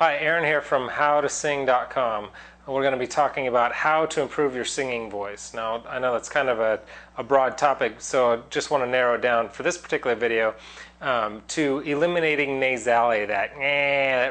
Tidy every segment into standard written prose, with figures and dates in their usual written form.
Hi, Aaron here from howtosing.com. We're going to be talking about how to improve your singing voice. Now, I know that's kind of a broad topic, so I just want to narrow it down for this particular video to eliminating nasality, that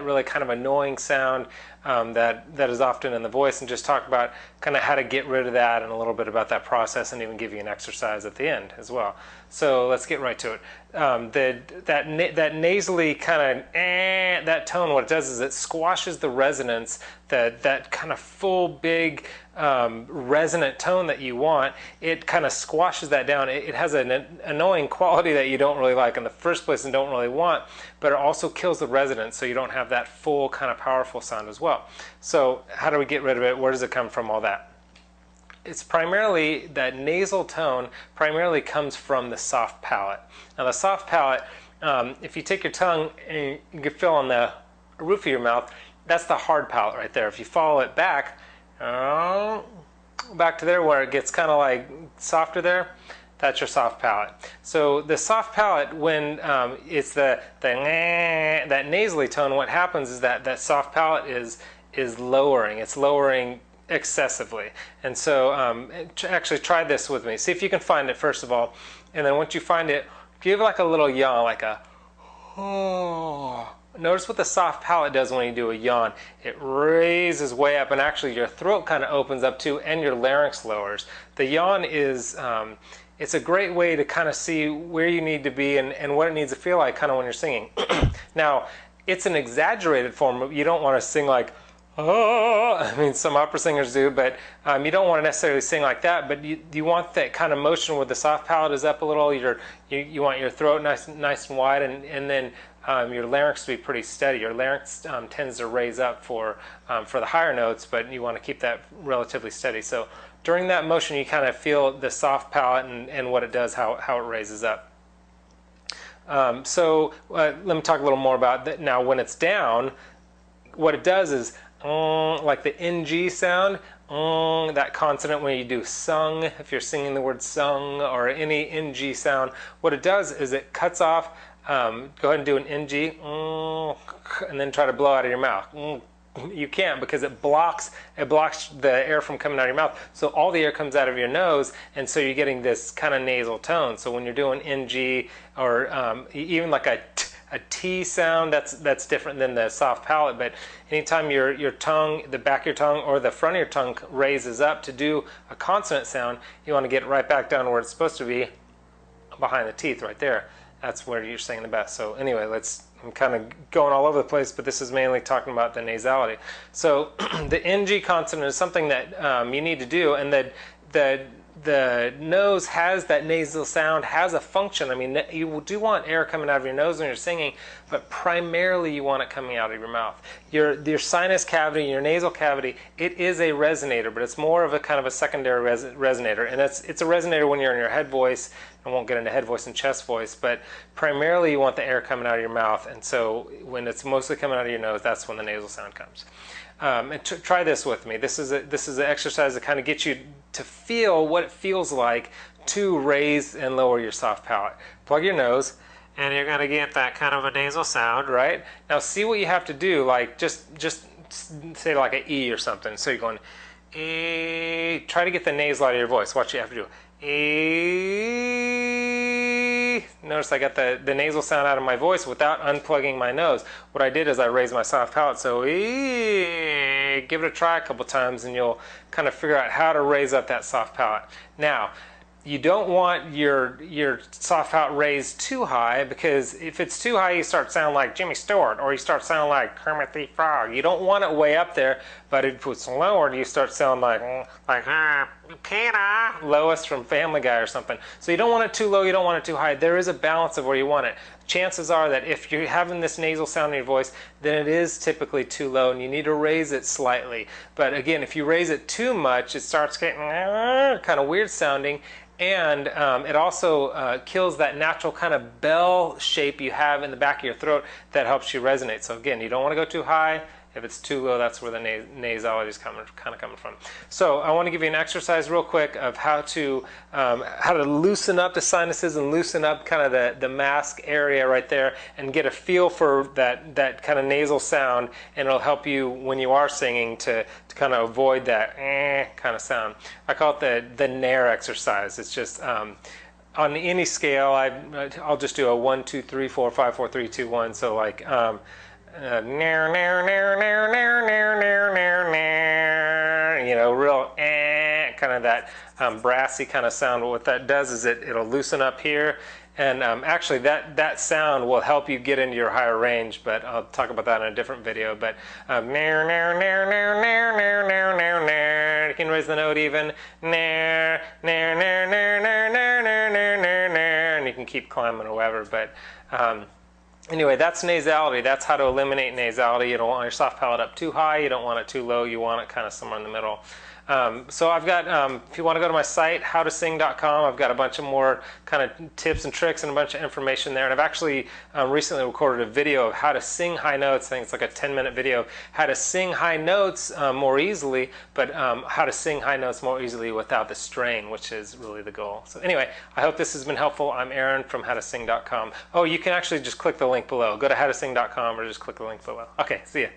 really kind of annoying sound that is often in the voice, and just talk about kind of how to get rid of that and a little bit about that process, and even give you an exercise at the end as well. So let's get right to it. That nasally kind of that tone, what it does is it squashes the resonance, that kind of full, big, resonant tone that you want. It kind of squashes that down. It has an annoying quality that you don't really like in the first place and don't really want, but it also kills the resonance, so you don't have that full kind of powerful sound as well. So how do we get rid of it? Where does it come from, all that? It's primarily, that nasal tone primarily comes from the soft palate. Now the soft palate, if you take your tongue and you can feel on the roof of your mouth, that's the hard palate right there. If you follow it back to there where it gets kind of like softer there, that's your soft palate. So the soft palate, when it's that nasally tone, what happens is that soft palate is lowering. It's lowering excessively. And so actually try this with me. See if you can find it first of all, and then once you find it, give like a little yawn, like a oh. Notice what the soft palate does when you do a yawn. It raises way up, and actually your throat kind of opens up too, and your larynx lowers. The yawn is it's a great way to kind of see where you need to be and what it needs to feel like kind of when you're singing. Now, it's an exaggerated form. You don't want to sing like, oh, I mean, some opera singers do, but you don't want to necessarily sing like that, but you want that kind of motion where the soft palate is up a little, you want your throat nice and wide, and then your larynx to be pretty steady. Your larynx tends to raise up for the higher notes, but you want to keep that relatively steady. So during that motion, you kind of feel the soft palate and what it does, how it raises up. So let me talk a little more about that. Now, when it's down, what it does is like the NG sound, that consonant when you do sung, if you're singing the word sung or any NG sound, what it does is it cuts off. Go ahead and do an NG, and then try to blow out of your mouth. You can't, because it blocks the air from coming out of your mouth. So all the air comes out of your nose, and so you're getting this kind of nasal tone. So when you're doing NG or even like a T sound, that's different than the soft palate. But anytime your tongue, the back of your tongue or the front of your tongue raises up to do a consonant sound, you want to get it right back down where it's supposed to be, behind the teeth right there. That's where you're singing the best. So anyway, I'm kind of going all over the place, but this is mainly talking about the nasality. So the NG consonant is something that you need to do, and the nose has that nasal sound, has a function. I mean, you do want air coming out of your nose when you're singing, but primarily you want it coming out of your mouth. Your sinus cavity, your nasal cavity, it is a resonator, but it's more of a kind of a secondary resonator. And it's a resonator when you're in your head voice. I won't get into head voice and chest voice, but primarily you want the air coming out of your mouth. And so when it's mostly coming out of your nose, that's when the nasal sound comes. And try this with me. This is an exercise to kind of get you to feel what it feels like to raise and lower your soft palate. Plug your nose, and you're going to get that kind of a nasal sound, right? Now see what you have to do, like just say like an E or something. So you're going, E. Try to get the nasal out of your voice. Watch what you have to do. E. Notice I got the nasal sound out of my voice without unplugging my nose. What I did is I raised my soft palate. So E. Give it a try a couple times, and you'll kind of figure out how to raise up that soft palate. Now, you don't want your soft palate raised too high, because if it's too high, you start sounding like Jimmy Stewart, or you start sounding like Kermit the Frog. You don't want it way up there, but if it's lowered, you start sounding like Peter, Lois from Family Guy or something. So you don't want it too low, you don't want it too high. There is a balance of where you want it. Chances are that if you're having this nasal sound in your voice, then it is typically too low, and you need to raise it slightly. But again, if you raise it too much, it starts getting kind of weird sounding, and it also kills that natural kind of bell shape you have in the back of your throat that helps you resonate. So again, you don't want to go too high, If it's too low, that's where the nasality is kind of coming from. So I want to give you an exercise real quick of how to loosen up the sinuses and loosen up kind of the mask area right there, and get a feel for that kind of nasal sound, and it'll help you when you are singing to kind of avoid that kind of sound. I call it the nair exercise. It's just on any scale. I'll just do a 1, 2, 3, 4, 5, 4, 3, 2, 1. So like nair, nair, nair, nair, nair, nair, nair, nair, you know, real kind of that brassy kind of sound. What that does is it'll loosen up here, and actually that sound will help you get into your higher range, but I'll talk about that in a different video. But nair, nair, nair, nair, nair, nair, nair, nair, nair. You can raise the note even. Nair, nair, nair, nair, nair, nair, nair, nair, nair, nair, and you can keep climbing or whatever. But anyway, that's nasality. That's how to eliminate nasality. You don't want your soft palate up too high. You don't want it too low. You want it kind of somewhere in the middle. So I've got, if you want to go to my site, howtosing.com, I've got a bunch of more kind of tips and tricks and a bunch of information there. And I've actually recently recorded a video of how to sing high notes. I think it's like a 10-minute video, how to sing high notes more easily, but how to sing high notes more easily without the strain, which is really the goal. So anyway, I hope this has been helpful. I'm Aaron from howtosing.com. Oh, you can actually just click the link below. Go to howtosing.com or just click the link below. Okay, see ya.